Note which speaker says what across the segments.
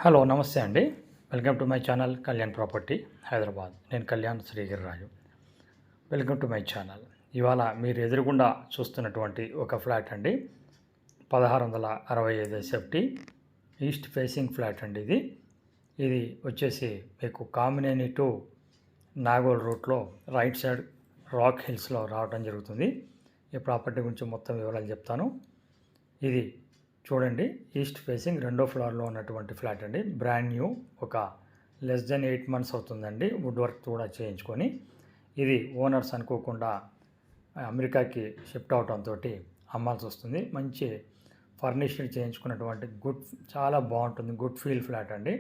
Speaker 1: Hello నమస్తే అండి. Welcome to my channel Kalyan property Hyderabad. నేను Kalyan Srigiriraju. Welcome to my channel. ఇవాళ మీరు ఎదురుగుండా చూస్తున్నటువంటి ఒక ఫ్లాట్ అండి. 1665 ఎస్ఎఫ్టీ ఈస్ట్ ఫేసింగ్ ఫ్లాట్ అండి. ఇది వచ్చేసి మీకు కామినేని టు నాగోల్ రూట్లో రైట్ సైడ్ రాక్ హిల్స్లో రావడం జరుగుతుంది. ఈ ప్రాపర్టీ గురించి మొత్తం వివరాలు చెప్తాను. ఇది చూడండి, ఈస్ట్ ఫేసింగ్ 2వ ఫ్లోర్లో ఉన్నటువంటి ఫ్లాట్ అండి. బ్రాండ్ న్యూ, ఒక లెస్ దెన్ 8 months అవుతుందండి. వుడ్ వర్క్ కూడా చేయించుకొని. ఇది ఓనర్స్ అనుకోకుండా అమెరికాకి షిఫ్ట్ అవడంతో అమ్మాల్సి వస్తుంది. మంచి ఫర్నిష్డ్ చేయించుకున్నటువంటి చాలా బాగుంటుంది, గుడ్ ఫీల్ ఫ్లాట్ అండి.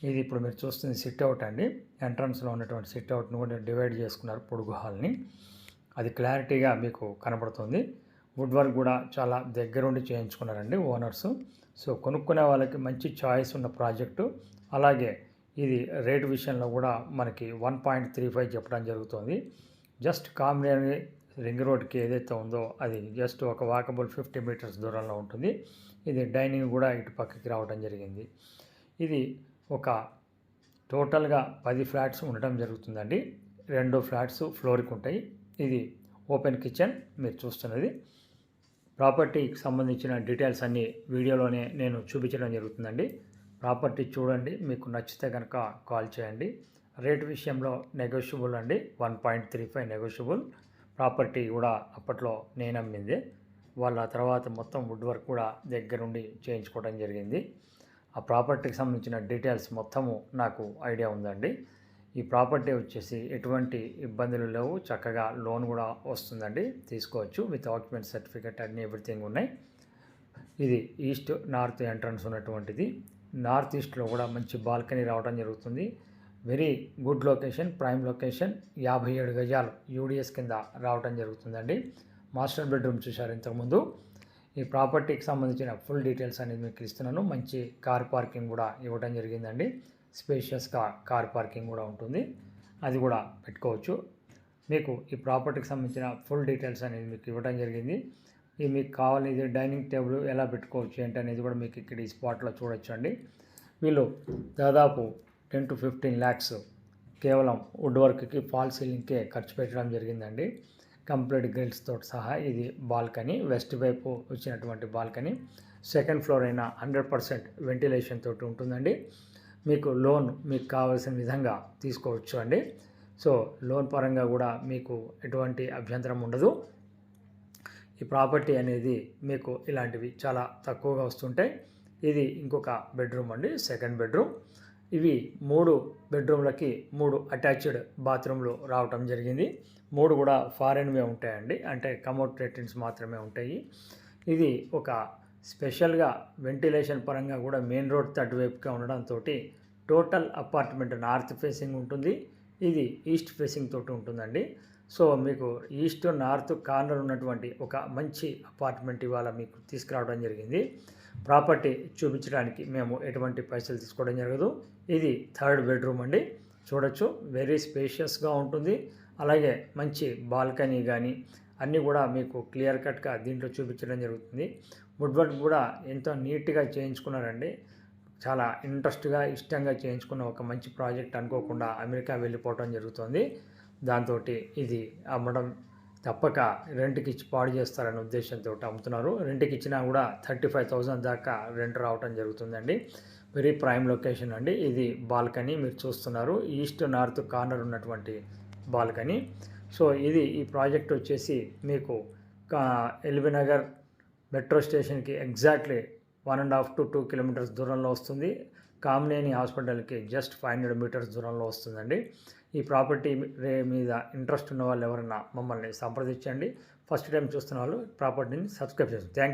Speaker 1: ఇది ఇప్పుడు మీరు చూస్తుంది సిట్ అవుట్ అండి. ఎంట్రన్స్లో ఉన్నటువంటి సిట్ అవుట్ను కూడా డివైడ్ చేసుకున్నారు పొడుగు హాల్ని. అది క్లారిటీగా మీకు కనబడుతుంది. వుడ్ వర్క్ కూడా చాలా దగ్గరుండి చేయించుకున్నారండి ఓనర్సు. సో కొనుక్కునే వాళ్ళకి మంచి చాయిస్ ఉన్న ప్రాజెక్టు. అలాగే ఇది రేటు విషయంలో కూడా మనకి 1.35 చెప్పడం జరుగుతుంది. జస్ట్ కామినేని రింగ్ రోడ్కి ఏదైతే ఉందో అది జస్ట్ ఒక వాకబుల్ 50 meters దూరంలో ఉంటుంది. ఇది డైనింగ్ కూడా ఇటు పక్కకి రావడం జరిగింది. ఇది ఒక టోటల్గా 10 ఫ్లాట్స్ ఉండటం జరుగుతుందండి. 2 ఫ్లాట్స్ ఫ్లోర్కి ఉంటాయి. ఇది ఓపెన్ కిచెన్ మీరు చూస్తున్నది. ప్రాపర్టీకి సంబంధించిన డీటెయిల్స్ అన్నీ వీడియోలోనే నేను చూపించడం జరుగుతుందండి. ప్రాపర్టీ చూడండి, మీకు నచ్చితే కనుక కాల్ చేయండి. రేట్ విషయంలో నెగోషియబుల్ అండి, 1.35 నెగోషియబుల్. ప్రాపర్టీ కూడా అప్పట్లో నేను అమ్మిందే. వాళ్ళ తర్వాత మొత్తం వుడ్ వర్క్ కూడా దగ్గరుండి చేయించుకోవడం జరిగింది. ఆ ప్రాపర్టీకి సంబంధించిన డీటెయిల్స్ మొత్తము నాకు ఐడియా ఉందండి. ఈ ప్రాపర్టీ వచ్చేసి ఎటువంటి ఇబ్బందులు లేవు, చక్కగా లోన్ కూడా వస్తుందండి, తీసుకోవచ్చు. విత్ ఆక్యుపెంట్ సర్టిఫికేట్ అన్ని ఎవ్రీథింగ్ ఉన్నాయి. ఇది ఈస్ట్ నార్త్ ఎంట్రన్స్ ఉన్నటువంటిది. నార్త్ ఈస్ట్లో కూడా మంచి బాల్కనీ రావడం జరుగుతుంది. Very good location, prime location. 57 గజాలు యూడిఎస్ కింద రావడం జరుగుతుందండి. మాస్టర్ బెడ్రూమ్ చూశారు ఇంతకుముందు. ఈ ప్రాపర్టీకి సంబంధించిన ఫుల్ డీటెయిల్స్ అనేది మీకు ఇస్తున్నాను. మంచి కార్ పార్కింగ్ కూడా ఇవ్వడం జరిగిందండి. స్పేషియస్గా కార్ పార్కింగ్ కూడా ఉంటుంది, అది కూడా పెట్టుకోవచ్చు. మీకు ఈ ప్రాపర్టీకి సంబంధించిన ఫుల్ డీటెయిల్స్ అనేది మీకు ఇవ్వడం జరిగింది. ఇది మీకు కావాలి, ఇది డైనింగ్ టేబుల్ ఎలా పెట్టుకోవచ్చు ఏంటి అనేది కూడా మీకు ఇక్కడ ఈ స్పాట్లో చూడొచ్చు అండి. వీళ్ళు దాదాపు 10 to 15 lakhs కేవలం వుడ్ వర్క్కి, ఫాల్ సీలింగ్కే ఖర్చు పెట్టడం జరిగిందండి. కంప్లీట్ గ్రిల్స్తో సహా. ఇది బాల్కనీ, వెస్ట్ వైపు వచ్చినటువంటి బాల్కనీ. 2nd ఫ్లోర్ అయినా 100% వెంటిలేషన్ తోటి ఉంటుందండి. మీకు లోన్ మీకు కావాల్సిన విధంగా తీసుకోవచ్చు అండి. సో లోన్ పరంగా కూడా మీకు ఎటువంటి అభ్యంతరం ఉండదు. ఈ ప్రాపర్టీ అనేది మీకు ఇలాంటివి చాలా తక్కువగా వస్తుంటాయి. ఇది ఇంకొక బెడ్రూమ్ అండి, 2nd బెడ్రూమ్. ఇవి 3 బెడ్రూమ్లకి 3 అటాచ్డ్ బాత్రూమ్లు రావటం జరిగింది. 3 కూడా ఫారెన్వే ఉంటాయండి, అంటే కమోడ్ రేటింగ్స్ మాత్రమే ఉంటాయి. ఇది ఒక స్పెషల్గా వెంటిలేషన్ పరంగా కూడా మెయిన్ రోడ్ అటువైపుగా ఉండడంతో టోటల్ అపార్ట్మెంట్ నార్త్ ఫేసింగ్ ఉంటుంది. ఇది ఈస్ట్ ఫేసింగ్ తోటి ఉంటుందండి. సో మీకు ఈస్ట్ నార్త్ కార్నర్ ఉన్నటువంటి ఒక మంచి అపార్ట్మెంట్ ఇవాళ మీకు తీసుకురావడం జరిగింది. ప్రాపర్టీ చూపించడానికి మేము ఎటువంటి పైసలు తీసుకోవడం జరగదు. ఇది 3rd బెడ్రూమ్ అండి, చూడొచ్చు. వెరీ స్పేషియస్గా ఉంటుంది. అలాగే మంచి బాల్కనీ కానీ అన్నీ కూడా మీకు క్లియర్ కట్గా దీంట్లో చూపించడం జరుగుతుంది. వుడ్ వర్క్ కూడా ఎంతో నీట్గా చేయించుకున్నారండి. చాలా ఇంట్రెస్ట్గా, ఇష్టంగా చేయించుకున్న ఒక మంచి ప్రాజెక్ట్ అనుకోకుండా అమెరికా వెళ్ళిపోవడం జరుగుతుంది. దాంతో ఇది అమ్మడం తప్పక రెంట్కి ఇచ్చి పాడు చేస్తారనే ఉద్దేశంతో అమ్ముతున్నారు. రెంట్కి ఇచ్చినా కూడా 35,000 దాకా రెంట్ రావడం జరుగుతుందండి. వెరీ ప్రైమ్ లొకేషన్ అండి. ఇది బాల్కనీ మీరు చూస్తున్నారు, ఈస్ట్ నార్త్ కార్నర్ ఉన్నటువంటి బాల్కనీ. సో ఇది ఈ ప్రాజెక్ట్ వచ్చేసి మీకు ఎల్బీనగర్ మెట్రో స్టేషన్కి ఎగ్జాక్ట్లీ 1.5 to 2 kilometers దూరంలో వస్తుంది. కామినేని హాస్పిటల్కి జస్ట్ 500 meters దూరంలో వస్తుందండి. ఈ ప్రాపర్టీ మీద ఇంట్రెస్ట్ ఉన్న వాళ్ళు ఎవరైనా మమ్మల్ని సంప్రదించండి. ఫస్ట్ టైం చూస్తున్న వాళ్ళు ప్రాపర్టీని సబ్స్క్రైబ్ చేయండి. Thank you.